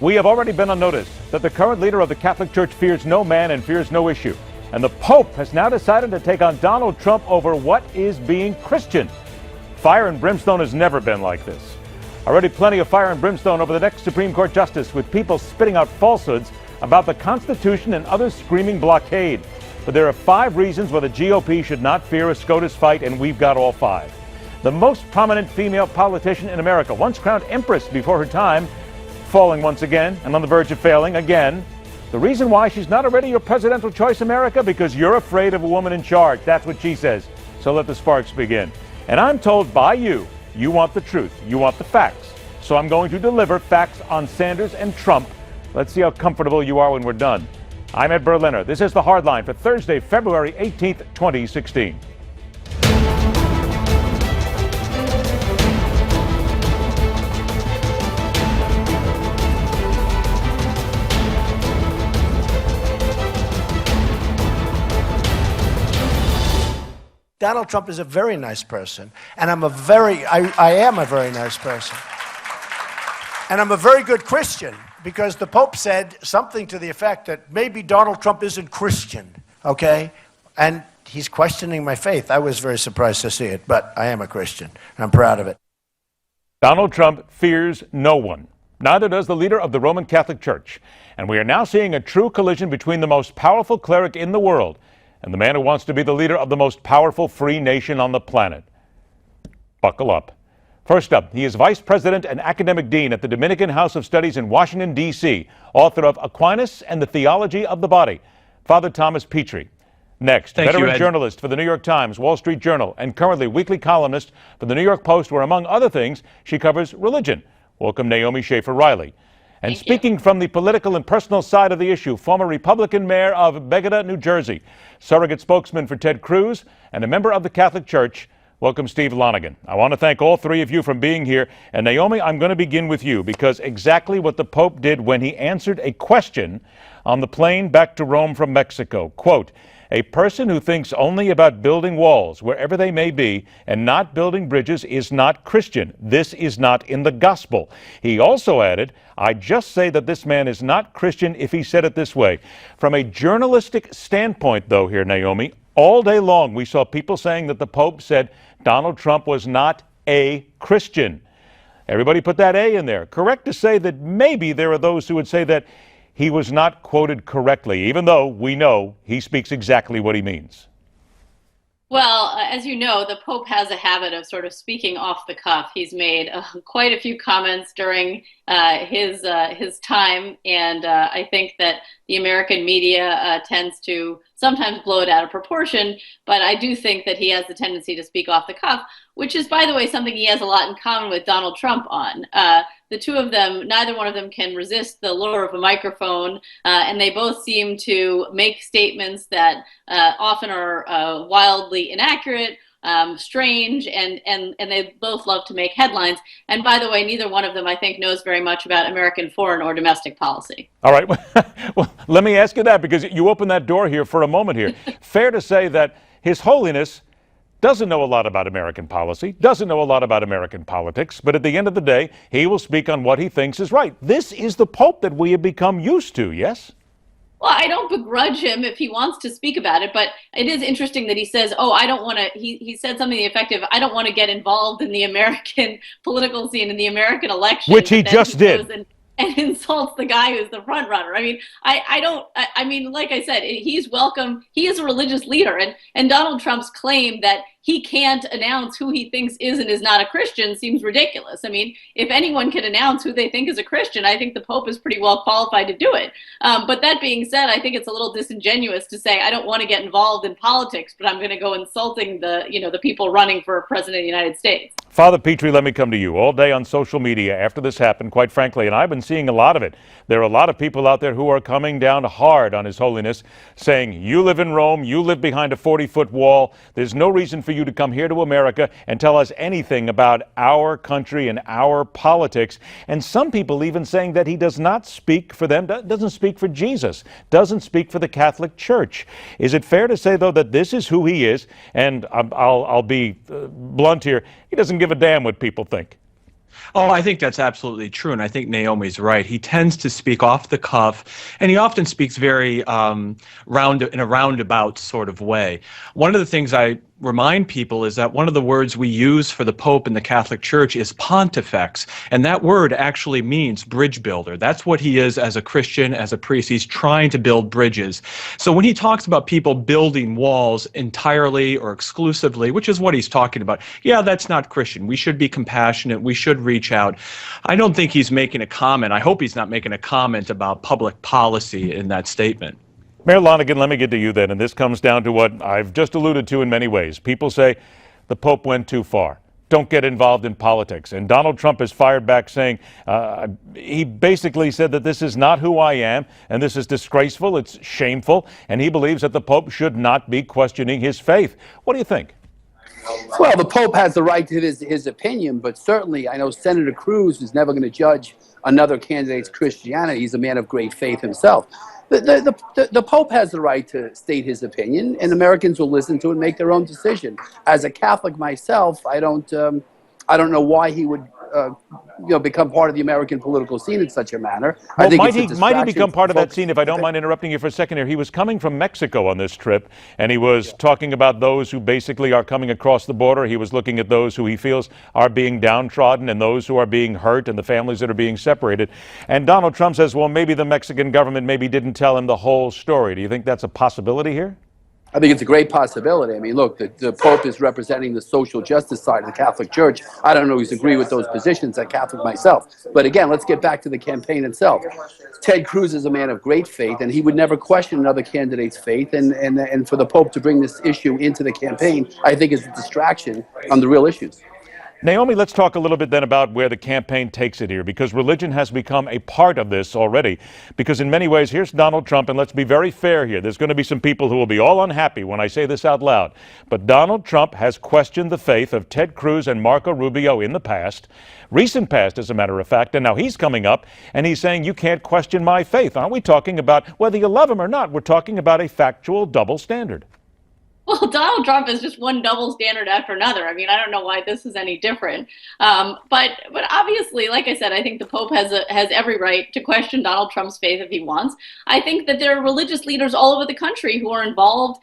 We have already been on notice that the current leader of the Catholic Church fears no man and fears no issue. And the Pope has now decided to take on Donald Trump over what is being Christian. Fire and brimstone has never been like this. Already plenty of fire and brimstone over the next Supreme Court justice, with people spitting out falsehoods about the Constitution and others screaming blockade. But there are 5 reasons why the GOP should not fear a SCOTUS fight, and we've got all 5. The most prominent female politician in America, once crowned empress before her time, falling once again and on the verge of failing again. The reason why she's not already your presidential choice, America, because you're afraid of a woman in charge. That's what she says. So let the sparks begin. And I'm told by you, you want the truth. You want the facts. So I'm going to deliver facts on Sanders and Trump. Let's see how comfortable you are when we're done. I'm Ed Berliner. This is The Hardline for Thursday, February 18th, 2016. Donald Trump is a very nice person, and I am a very nice person. And I'm a very good Christian, because the Pope said something to the effect that maybe Donald Trump isn't Christian, okay? And he's questioning my faith. I was very surprised to see it, but I am a Christian, and I'm proud of it. Donald Trump fears no one. Neither does the leader of the Roman Catholic Church. And we are now seeing a true collision between the most powerful cleric in the world and the man who wants to be the leader of the most powerful free nation on the planet. Buckle up. First up, he is vice president and academic dean at the Dominican House of Studies in Washington, D.C., author of Aquinas and the Theology of the Body, Father Thomas Petri. Next, veteran journalist for the New York Times, Wall Street Journal, and currently weekly columnist for the New York Post, where, among other things, she covers religion. Welcome, Naomi Schaefer Riley. And speaking from the political and personal side of the issue, former Republican mayor of Bogota, New Jersey, surrogate spokesman for Ted Cruz, and a member of the Catholic Church, welcome, Steve Lonegan. I want to thank all 3 of you for being here. And Naomi, I'm going to begin with you, because exactly what the Pope did when he answered a question on the plane back to Rome from Mexico. Quote, a person who thinks only about building walls, wherever they may be, and not building bridges is not Christian. This is not in the gospel. He also added, I just say that this man is not Christian if he said it this way. From a journalistic standpoint, though, here, Naomi, all day long we saw people saying that the Pope said Donald Trump was not a Christian. Everybody put that A in there. Correct to say that maybe there are those who would say that he was not quoted correctly, even though we know he speaks exactly what he means. Well, as you know, the Pope has a habit of sort of speaking off the cuff. He's made quite a few comments during his time, and I think that the American media tends to sometimes blow it out of proportion, but I do think that he has the tendency to speak off the cuff, which is, by the way, something he has a lot in common with Donald Trump on. The two of them, neither one of them can resist the lure of a microphone, and they both seem to make statements that often are wildly inaccurate, strange, and they both love to make headlines. And by the way, neither one of them, I think, knows very much about American foreign or domestic policy. All right. Well, let me ask you that, because you opened that door here for a moment here. Fair to say that His Holiness doesn't know a lot about American policy, doesn't know a lot about American politics, but at the end of the day, he will speak on what he thinks is right. This is the Pope that we have become used to, yes? Well, I don't begrudge him if he wants to speak about it, but it is interesting that he says, oh, I don't want to, he said something effective, I don't want to get involved in the American political scene, in the American election. Which he just did. And insults the guy who's the front runner. I mean, like I said, he's welcome. He is a religious leader, and Donald Trump's claim that he can't announce who he thinks is and is not a Christian seems ridiculous. I mean, if anyone can announce who they think is a Christian, I think the Pope is pretty well qualified to do it. But that being said, I think it's a little disingenuous to say, I don't want to get involved in politics, but I'm going to go insulting the people running for president of the United States. Father Petri, let me come to you. All day on social media after this happened, quite frankly, and I've been seeing a lot of it. There are a lot of people out there who are coming down hard on His Holiness, saying, you live in Rome, you live behind a 40-foot wall. There's no reason for you to come here to America and tell us anything about our country and our politics. And some people even saying that he does not speak for them, doesn't speak for Jesus, doesn't speak for the Catholic Church. Is it fair to say, though, that this is who he is? And I'll be blunt here. He doesn't give a damn what people think. Oh, I think that's absolutely true, and I think Naomi's right. He tends to speak off the cuff, and he often speaks very in a roundabout sort of way. One of the things I remind people is that one of the words we use for the Pope in the Catholic Church is pontifex, and that word actually means bridge builder. That's what he is as a Christian, as a priest. He's trying to build bridges. So when he talks about people building walls entirely or exclusively, which is what he's talking about, yeah, that's not Christian. We should be compassionate. We should reach out. I don't think he's making a comment. I hope he's not making a comment about public policy in that statement. Mayor Lonegan, let me get to you then, and this comes down to what I've just alluded to in many ways. People say the Pope went too far. Don't get involved in politics. And Donald Trump has fired back saying, he basically said that this is not who I am, and this is disgraceful, it's shameful, and he believes that the Pope should not be questioning his faith. What do you think? Well, the Pope has the right to his opinion, but certainly I know Senator Cruz is never going to judge another candidate's Christianity. He's a man of great faith himself. The Pope has the right to state his opinion, and Americans will listen to it and make their own decision. As a Catholic myself, I don't know why he would become part of the American political scene in such a manner. Well, I think might he become part of that scene? If I don't mind interrupting you for a second here, he was coming from Mexico on this trip, and he was talking about those who basically are coming across the border. He was looking at those who he feels are being downtrodden and those who are being hurt and the families that are being separated. And Donald Trump says, well, maybe the Mexican government maybe didn't tell him the whole story. Do you think that's a possibility here? I think it's a great possibility. I mean, look, the Pope is representing the social justice side of the Catholic Church. I don't always agree with those positions as a Catholic myself. But again, let's get back to the campaign itself. Ted Cruz is a man of great faith, and he would never question another candidate's faith. And for the Pope to bring this issue into the campaign, I think is a distraction on the real issues. Naomi, let's talk a little bit then about where the campaign takes it here, because religion has become a part of this already. Because in many ways, here's Donald Trump, and let's be very fair here. There's going to be some people who will be all unhappy when I say this out loud. But Donald Trump has questioned the faith of Ted Cruz and Marco Rubio in the past, recent past, as a matter of fact, and now he's coming up and he's saying, you can't question my faith. Aren't we talking about whether you love him or not? We're talking about a factual double standard. Well, Donald Trump is just one double standard after another. I mean, I don't know why this is any different. But obviously, like I said, I think the Pope has every right to question Donald Trump's faith if he wants. I think that there are religious leaders all over the country who are involved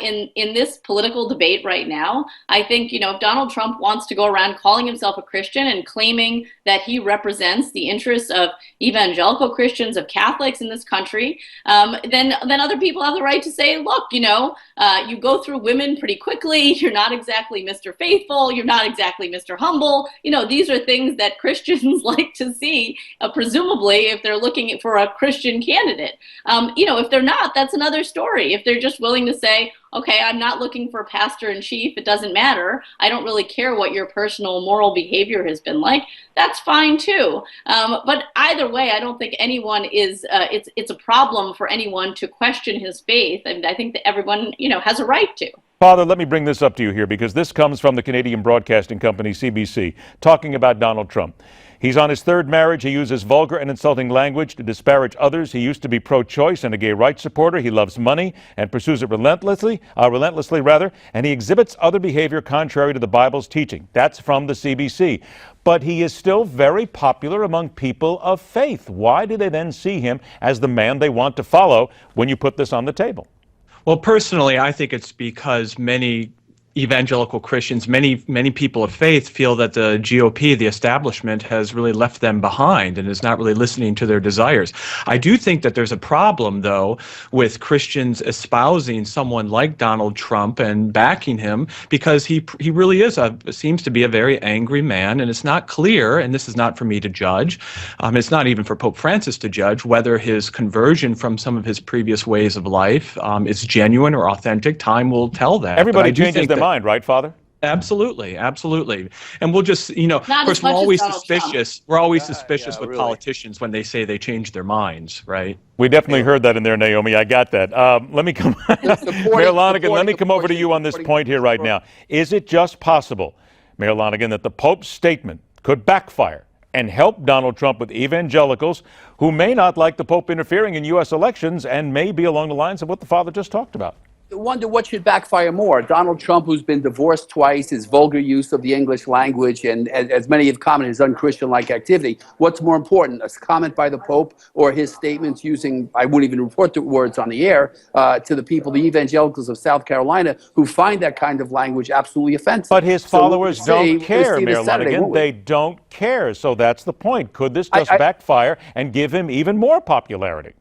in this political debate right now. I think, if Donald Trump wants to go around calling himself a Christian and claiming that he represents the interests of evangelical Christians, of Catholics in this country, then other people have the right to say, look, you go through women pretty quickly. You're not exactly Mr. Faithful. You're not exactly Mr. Humble. These are things that Christians like to see, presumably, if they're looking for a Christian candidate. If they're not, that's another story. If they're just willing to say, okay, I'm not looking for a pastor-in-chief, it doesn't matter, I don't really care what your personal moral behavior has been like, that's fine too. But either way, I don't think anyone is, it's a problem for anyone to question his faith, and I think that everyone, has a right to. Father, let me bring this up to you here, because this comes from the Canadian Broadcasting Company, CBC, talking about Donald Trump. He's on his third marriage. He uses vulgar and insulting language to disparage others. He used to be pro-choice and a gay rights supporter. He loves money and pursues it relentlessly, and he exhibits other behavior contrary to the Bible's teaching. That's from the CBC. But he is still very popular among people of faith. Why do they then see him as the man they want to follow when you put this on the table? Well, personally, I think it's because many evangelical Christians, many people of faith feel that the GOP, the establishment, has really left them behind and is not really listening to their desires. I do think that there's a problem, though, with Christians espousing someone like Donald Trump and backing him, because he really seems to be a very angry man, and it's not clear, and this is not for me to judge, it's not even for Pope Francis to judge, whether his conversion from some of his previous ways of life is genuine or authentic. Time will tell that. Everybody changes their mind, right, Father? Absolutely, absolutely. And we'll just, of course, we're always suspicious. We're always suspicious with politicians when they say they change their minds, right? We definitely heard that in there, Naomi. I got that. Let me come, Mayor Lonegan, let me come over to you on this point here right now. Is it just possible, Mayor Lonegan, that the Pope's statement could backfire and help Donald Trump with evangelicals who may not like the Pope interfering in U.S. elections and may be along the lines of what the Father just talked about? wonder what should backfire more. Donald Trump, who's been divorced twice, his vulgar use of the English language, and as many have commented, his unchristian-like activity. What's more important, a comment by the Pope or his statements using, I wouldn't even report the words on the air, to the people, the evangelicals of South Carolina, who find that kind of language absolutely offensive. But his followers don't care, see Mayor Saturday, Lonegan. They don't care. So that's the point. Could this just backfire and give him even more popularity?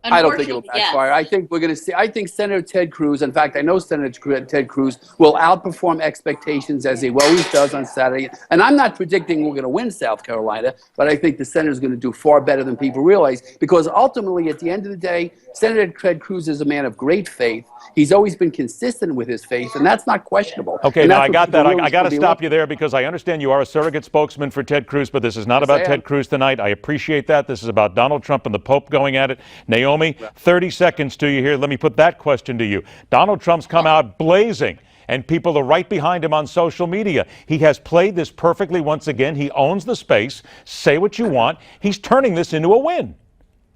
I don't think it'll backfire. Yes. I think we're going to see. I think Senator Ted Cruz, in fact, I know Senator Ted Cruz will outperform expectations as he always does on Saturday. And I'm not predicting we're going to win South Carolina, but I think the senator's going to do far better than people realize, because ultimately, at the end of the day, Senator Ted Cruz is a man of great faith. He's always been consistent with his faith, and that's not questionable. Okay, now I got that. I got to stop you there, because I understand you are a surrogate spokesman for Ted Cruz, but this is not about Ted Cruz tonight. I appreciate that. This is about Donald Trump and the Pope going at it. Naomi, 30 seconds to you here. Let me put that question to you. Donald Trump's come out blazing, and people are right behind him on social media. He has played this perfectly once again. He owns the space. Say what you want. He's turning this into a win.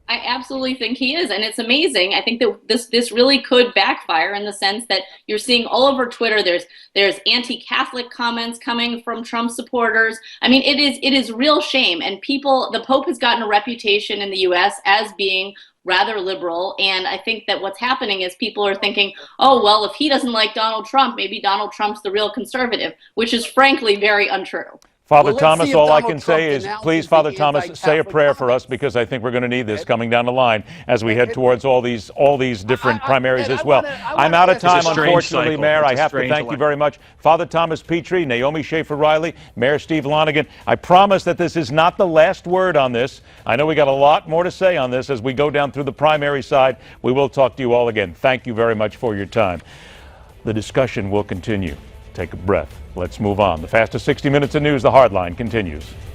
I absolutely think he is, and it's amazing. I think that this really could backfire in the sense that you're seeing all over Twitter. There's anti-Catholic comments coming from Trump supporters. I mean, it is real shame. And the Pope has gotten a reputation in the U.S. as being rather liberal, and I think that what's happening is people are thinking, oh, well, if he doesn't like Donald Trump, maybe Donald Trump's the real conservative, which is frankly very untrue. Father Thomas, all I can say is, please, Father Thomas, say a prayer for us, because I think we're going to need this coming down the line as we head towards all these different primaries as well. I'm out of time, unfortunately, Mayor. I have to thank you very much. Father Thomas Petri, Naomi Schaefer Riley, Mayor Steve Lonegan. I promise that this is not the last word on this. I know we got a lot more to say on this as we go down through the primary side. We will talk to you all again. Thank you very much for your time. The discussion will continue. Take a breath. Let's move on. The fastest 60 minutes of news, The Hardline, continues.